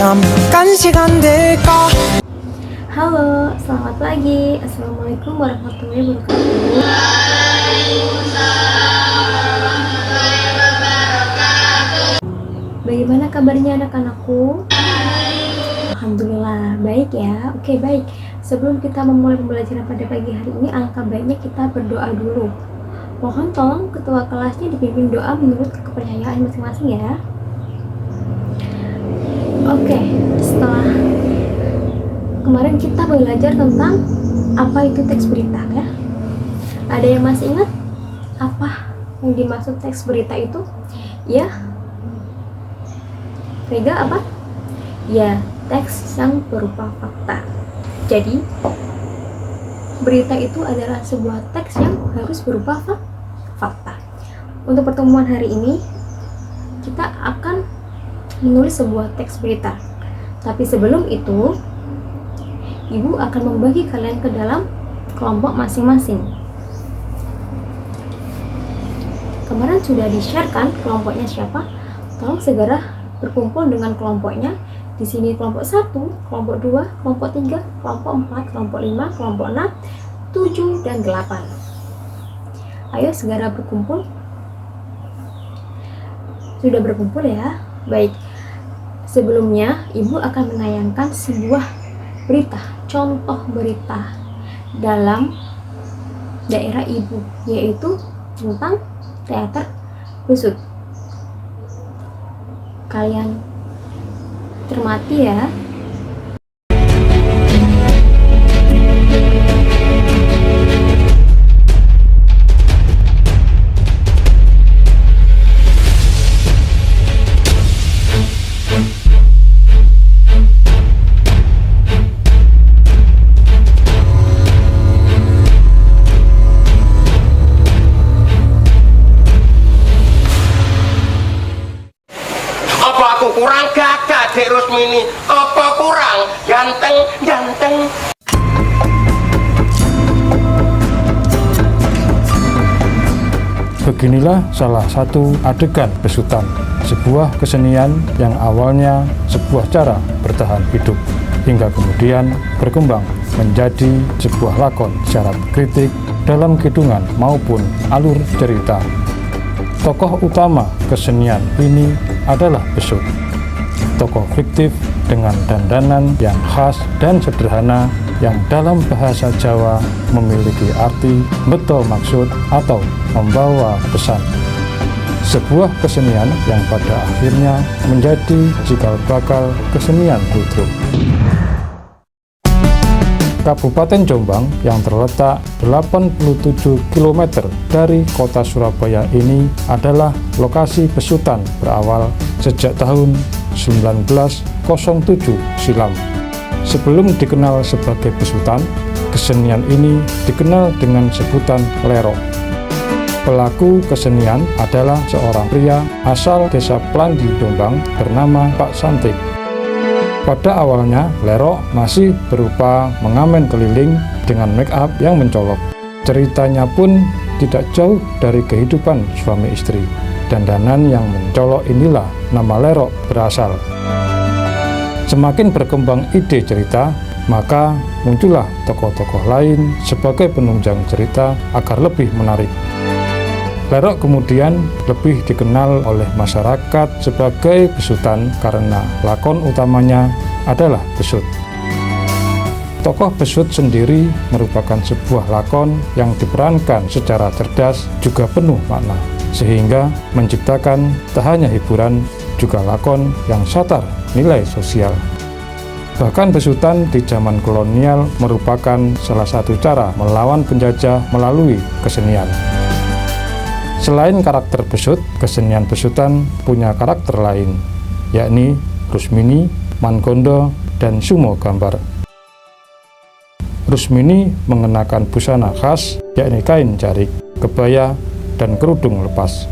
잠깐 시간 될까. Halo, selamat pagi. Assalamualaikum warahmatullahi wabarakatuh. Bagaimana kabarnya anak-anakku? Alhamdulillah, baik ya. Oke, baik. Sebelum kita memulai pembelajaran pada pagi hari ini, alangkah baiknya kita berdoa dulu. Mohon tolong ketua kelasnya dipimpin doa menurut kepercayaan masing-masing ya. Oke, setelah kemarin kita belajar tentang apa itu teks berita ya. Ada yang masih ingat apa yang dimaksud teks berita itu? Ya, Rega apa? Ya, teks yang berupa fakta. Jadi, berita itu adalah sebuah teks yang harus berupa fakta. Untuk pertemuan hari ini, kita akan menulis sebuah teks berita. Tapi sebelum itu, Ibu akan membagi kalian ke dalam kelompok masing-masing. Kemarin sudah di-share kan kelompoknya siapa? Tolong segera berkumpul dengan kelompoknya. Di sini kelompok 1, kelompok 2, kelompok 3, kelompok 4, kelompok 5, kelompok 6, 7, dan 8. Ayo segera berkumpul. Sudah berkumpul ya? Baik. Sebelumnya, Ibu akan menayangkan sebuah berita, contoh berita dalam daerah Ibu, yaitu tentang teater busut. Kalian cermati ya. Kurang gagah Dek Rusmini, apa kurang ganteng. Beginilah salah satu adegan besutan, sebuah kesenian yang awalnya sebuah cara bertahan hidup, hingga kemudian berkembang menjadi sebuah lakon syarat kritik dalam kidungan maupun alur cerita. Tokoh utama kesenian ini adalah besut, tokoh fiktif dengan dandanan yang khas dan sederhana yang dalam bahasa Jawa memiliki arti beto maksud atau membawa pesan. Sebuah kesenian yang pada akhirnya menjadi cikal bakal kesenian ludruk. Kabupaten Jombang yang terletak 87 km dari kota Surabaya ini adalah lokasi besutan berawal sejak tahun 1907 silam. Sebelum dikenal sebagai besutan, kesenian ini dikenal dengan sebutan lerok. Pelaku kesenian adalah seorang pria asal desa Plandi, Jombang bernama Pak Santik. Pada awalnya, lerok masih berupa mengamen keliling dengan make up yang mencolok. Ceritanya pun tidak jauh dari kehidupan suami istri. Dandanan yang mencolok inilah nama lerok berasal. Semakin berkembang ide cerita, maka muncullah tokoh-tokoh lain sebagai penunjang cerita agar lebih menarik. Lerok kemudian lebih dikenal oleh masyarakat sebagai besutan karena lakon utamanya adalah besut. Tokoh besut sendiri merupakan sebuah lakon yang diperankan secara cerdas juga penuh makna, sehingga menciptakan tak hanya hiburan, juga lakon yang syatar nilai sosial. Bahkan besutan di zaman kolonial merupakan salah satu cara melawan penjajah melalui kesenian. Selain karakter besut, kesenian besutan punya karakter lain, yakni Rusmini, Mangondo, dan Sumo Gambar. Rusmini mengenakan busana khas, yakni kain jarik, kebaya, dan kerudung lepas.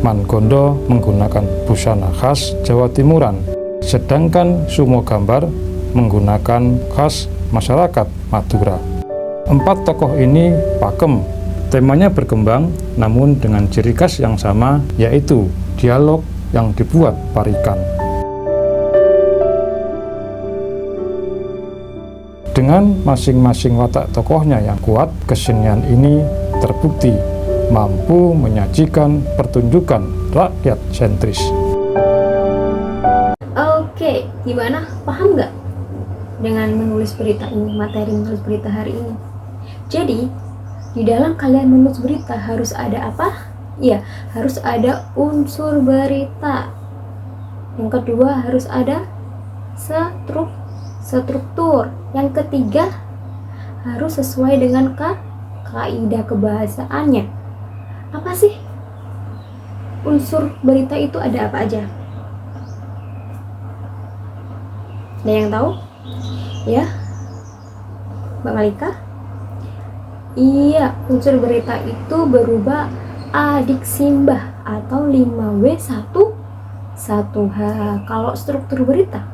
Mangondo menggunakan busana khas Jawa Timuran, sedangkan Sumo Gambar menggunakan khas masyarakat Madura. Empat tokoh ini pakem. Temanya berkembang, namun dengan ciri khas yang sama, yaitu dialog yang dibuat Parikan. Dengan masing-masing watak tokohnya yang kuat, kesenian ini terbukti mampu menyajikan pertunjukan rakyat sentris. Oke, gimana? Paham nggak dengan menulis berita ini, materi menulis berita hari ini? Jadi, di dalam kalian menulis berita harus ada apa? Ya, harus ada unsur berita. Yang kedua, harus ada struktur. Yang ketiga, harus sesuai dengan kaidah kebahasaannya. Apa sih unsur berita itu, ada apa aja? Ada yang tahu? Ya, Mbak Malika? Iya, unsur berita itu berupa adiksimbah atau 5W1H. Kalau struktur berita,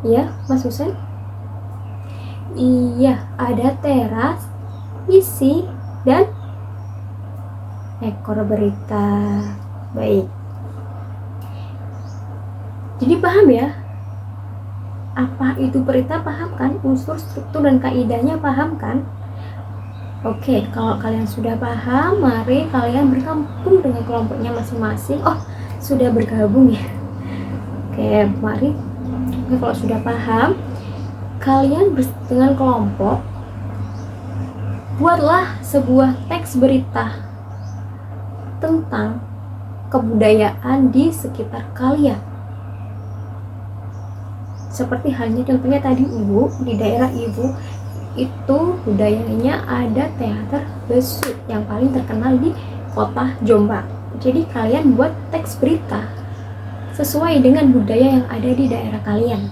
ya Mas Husen? Iya, ada teras, isi, dan ekor berita. Baik, jadi paham ya apa itu berita? Paham kan? Unsur, struktur, dan kaidahnya paham kan? Oke, kalau kalian sudah paham, mari kalian bergabung dengan kelompoknya masing-masing. Oh, sudah bergabung ya? Oke, mari. Oke, kalau sudah paham, kalian dengan kelompok buatlah sebuah teks berita tentang kebudayaan di sekitar kalian. Seperti halnya contohnya tadi Ibu, di daerah Ibu itu budayanya ada teater besut yang paling terkenal di kota Jombang. Jadi kalian buat teks berita sesuai dengan budaya yang ada di daerah kalian.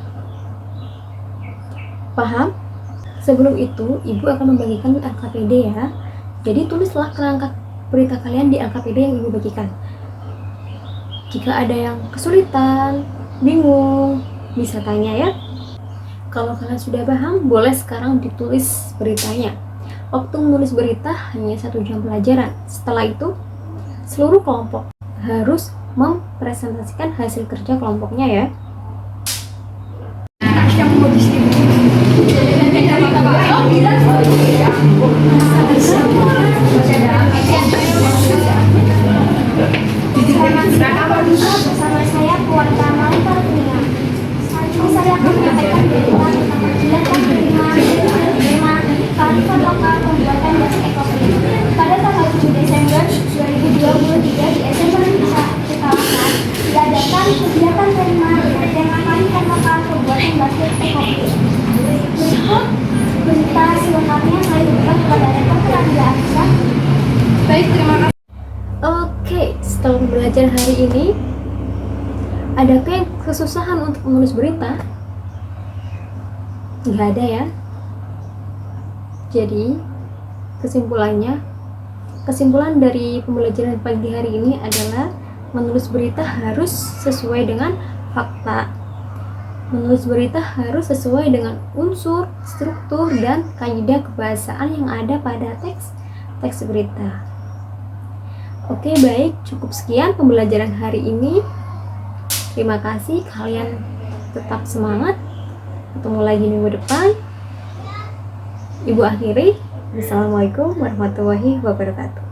Paham? Sebelum itu, Ibu akan membagikan LKPD ya. Jadi tulislah kerangka berita kalian di LKPD yang Ibu bagikan. Jika ada yang kesulitan, bingung, bisa tanya ya. Kalau kalian sudah paham, boleh sekarang ditulis beritanya. Waktu menulis berita hanya 1 jam pelajaran. Setelah itu, seluruh kelompok harus mempresentasikan hasil kerja kelompoknya ya. Bersama saya keluarga Malika Kuningan. Saat ini saya akan menyampaikan berita tentang perjalanan tema kearifan lokal pembuatan batik ekoprik. Pada tanggal 7 Desember 2023 di SMP Desa Pekalongan diadakan kegiatan tema tema kearifan lokal pembuatan batik ekoprik. Berikut berita selengkapnya saya berikan kepada reporter Anda Aisyah. Baik, terima kasih. Oke, setelah pembelajaran hari ini, adakah yang kesusahan untuk menulis berita? Nggak ada ya. Jadi, kesimpulan dari pembelajaran pagi hari ini adalah menulis berita harus sesuai dengan fakta. Menulis berita harus sesuai dengan unsur, struktur, dan kaidah kebahasaan yang ada pada teks berita. Oke, baik, cukup sekian pembelajaran hari ini. Terima kasih, kalian tetap semangat. Ketemu lagi minggu depan. Ibu akhiri. Wassalamualaikum warahmatullahi wabarakatuh.